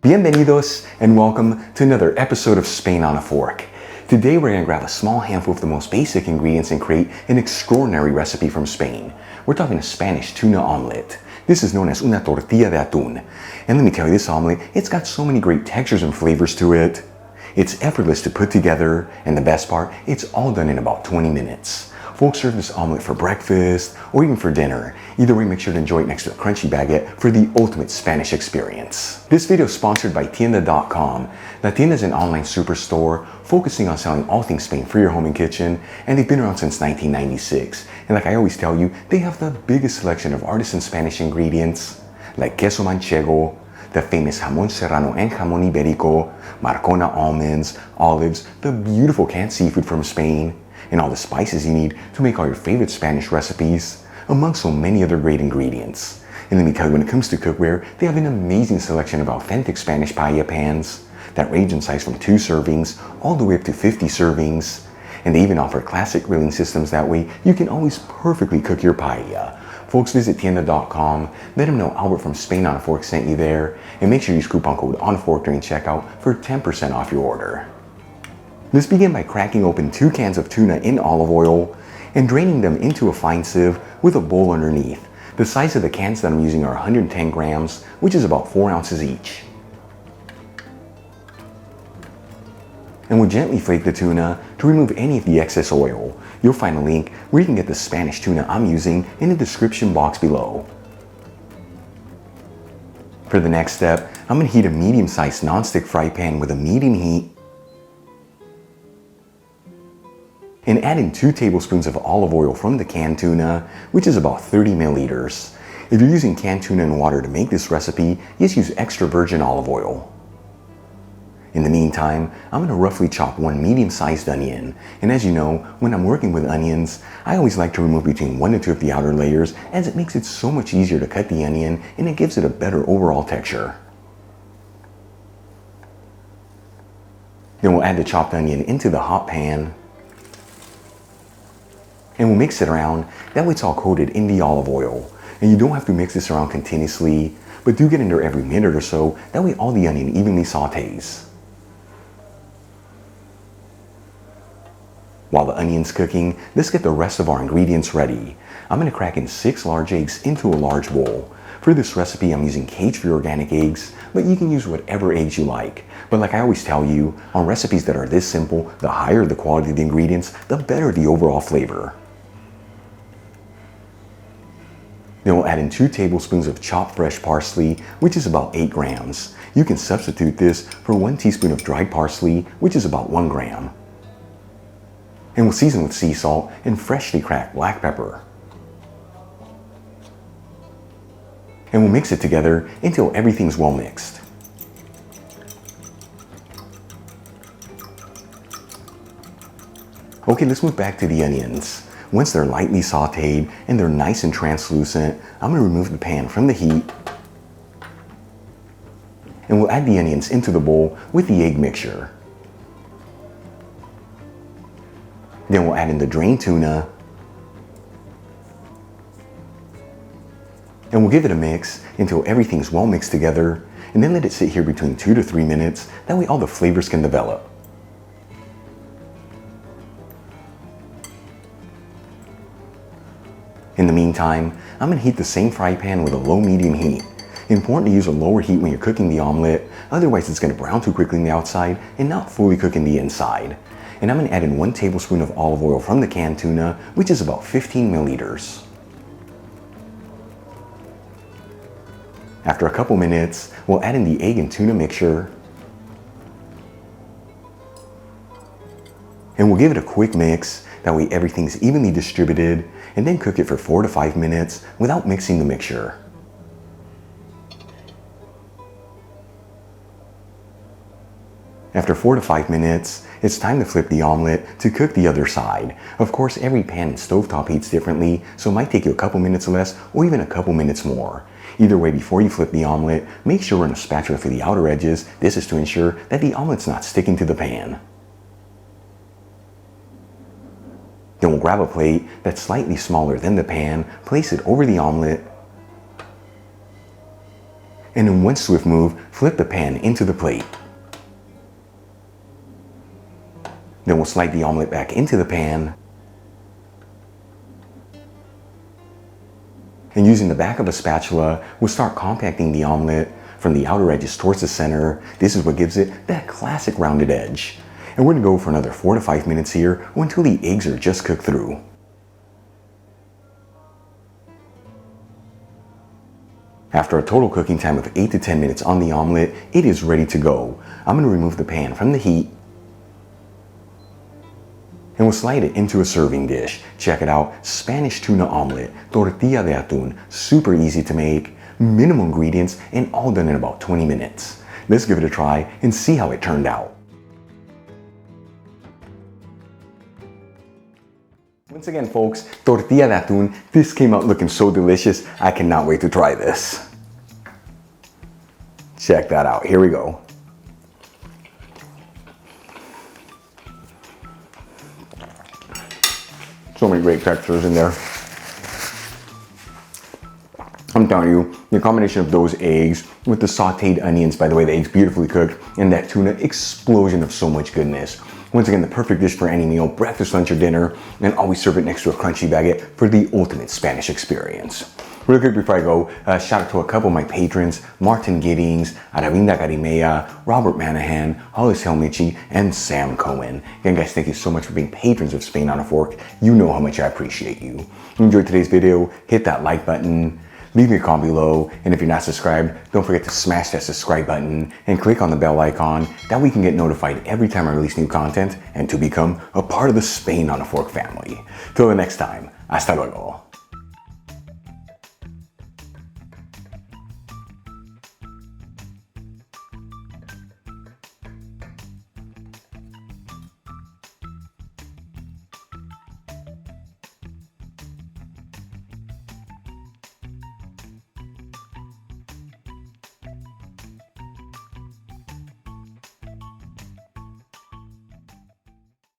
Bienvenidos and welcome to another episode of Spain on a Fork. Today we're going to grab a small handful of the most basic ingredients and create an extraordinary recipe from Spain. We're talking a Spanish tuna omelet. This is known as una tortilla de atún. And let me tell you, this omelet, it's got so many great textures and flavors to it. It's effortless to put together, and the best part, it's all done in about 20 minutes. Folks serve this omelet for breakfast or even for dinner. Either way, make sure to enjoy it next to a crunchy baguette for the ultimate Spanish experience. This video is sponsored by Tienda.com. Now, Tienda is an online superstore focusing on selling all things Spain for your home and kitchen, and they've been around since 1996. And like I always tell you, they have the biggest selection of artisan Spanish ingredients like queso manchego, the famous jamón serrano and jamón ibérico, Marcona almonds, olives, the beautiful canned seafood from Spain, and all the spices you need to make all your favorite Spanish recipes, among so many other great ingredients. And let me tell you, when it comes to cookware, they have an amazing selection of authentic Spanish paella pans that range in size from 2 servings all the way up to 50 servings. And they even offer classic grilling systems, that way you can always perfectly cook your paella. Folks, visit Tienda.com, let them know Albert from Spain on a Fork sent you there, and make sure you use coupon code ONAFORK during checkout for 10% off your order. Let's begin by cracking open 2 cans of tuna in olive oil and draining them into a fine sieve with a bowl underneath. The size of the cans that I'm using are 110 grams, which is about 4 ounces each. And we'll gently flake the tuna to remove any of the excess oil. You'll find a link where you can get the Spanish tuna I'm using in the description box below. For the next step, I'm going to heat a medium-sized non-stick fry pan with a medium heat and add in 2 tablespoons of olive oil from the canned tuna, which is about 30 milliliters. If you're using canned tuna and water to make this recipe, just use extra virgin olive oil. In the meantime, I'm going to roughly chop 1 medium-sized onion. And as you know, when I'm working with onions, I always like to remove between 1 to 2 of the outer layers, as it makes it so much easier to cut the onion and it gives it a better overall texture. Then we'll add the chopped onion into the hot pan. And we'll mix it around, that way it's all coated in the olive oil. And you don't have to mix this around continuously, but do get in there every minute or so, that way all the onion evenly sautés. While the onion's cooking, let's get the rest of our ingredients ready. I'm going to crack in 6 large eggs into a large bowl. For this recipe, I'm using cage-free organic eggs, but you can use whatever eggs you like. But like I always tell you, on recipes that are this simple, the higher the quality of the ingredients, the better the overall flavor. Then we'll add in 2 tablespoons of chopped fresh parsley, which is about 8 grams. You can substitute this for 1 teaspoon of dried parsley, which is about 1 gram. And we'll season with sea salt and freshly cracked black pepper. And we'll mix it together until everything's well mixed. Okay, let's move back to the onions. Once they're lightly sauteed and they're nice and translucent, I'm going to remove the pan from the heat. And we'll add the onions into the bowl with the egg mixture. Then we'll add in the drained tuna. And we'll give it a mix until everything's well mixed together, and then let it sit here between 2 to 3 minutes, that way all the flavors can develop. In the meantime, I'm going to heat the same fry pan with a low-medium heat. Important to use a lower heat when you're cooking the omelet, otherwise it's going to brown too quickly on the outside and not fully cook in the inside. And I'm going to add in 1 tablespoon of olive oil from the canned tuna, which is about 15 milliliters. After a couple minutes, we'll add in the egg and tuna mixture. And we'll give it a quick mix, that way everything's evenly distributed, and then cook it for 4 to 5 minutes without mixing the mixture. After 4 to 5 minutes, it's time to flip the omelet to cook the other side. Of course, every pan and stovetop heats differently, so it might take you a couple minutes less or even a couple minutes more. Either way, before you flip the omelet, make sure to run a spatula for the outer edges. This is to ensure that the omelet's not sticking to the pan. Then we'll grab a plate that's slightly smaller than the pan, place it over the omelet, And in one swift move, flip the pan into the plate. Then we'll slide the omelet back into the pan. And using the back of a spatula, we'll start compacting the omelet from the outer edges towards the center. This is what gives it that classic rounded edge. And we're gonna go for another 4 to 5 minutes here until the eggs are just cooked through. After a total cooking time of 8 to 10 minutes on the omelet, it is ready to go. I'm gonna remove the pan from the heat and we'll slide it into a serving dish. Check it out, Spanish tuna omelet, tortilla de atún, super easy to make, minimal ingredients, and all done in about 20 minutes. Let's give it a try and see how it turned out. Once again, folks, tortilla de atún. This came out looking so delicious. I cannot wait to try this. Check that out. Here we go. So many great textures in there. I'm telling you, the combination of those eggs with the sauteed onions, by the way, the eggs beautifully cooked, and that tuna, explosion of so much goodness. Once again, the perfect dish for any meal, breakfast, lunch, or dinner, and always serve it next to a crunchy baguette for the ultimate Spanish experience. Real quick before I go, shout out to a couple of my patrons, Martin Giddings, Aravinda Garimea, Robert Manahan, Hollis Helmichi, and Sam Cohen. Again, guys, thank you so much for being patrons of Spain on a Fork. You know how much I appreciate you. If you enjoyed today's video, hit that like button. Leave me a comment below, and if you're not subscribed, don't forget to smash that subscribe button and click on the bell icon. That way you can get notified every time I release new content and to become a part of the Spain on a Fork family. Till the next time, hasta luego.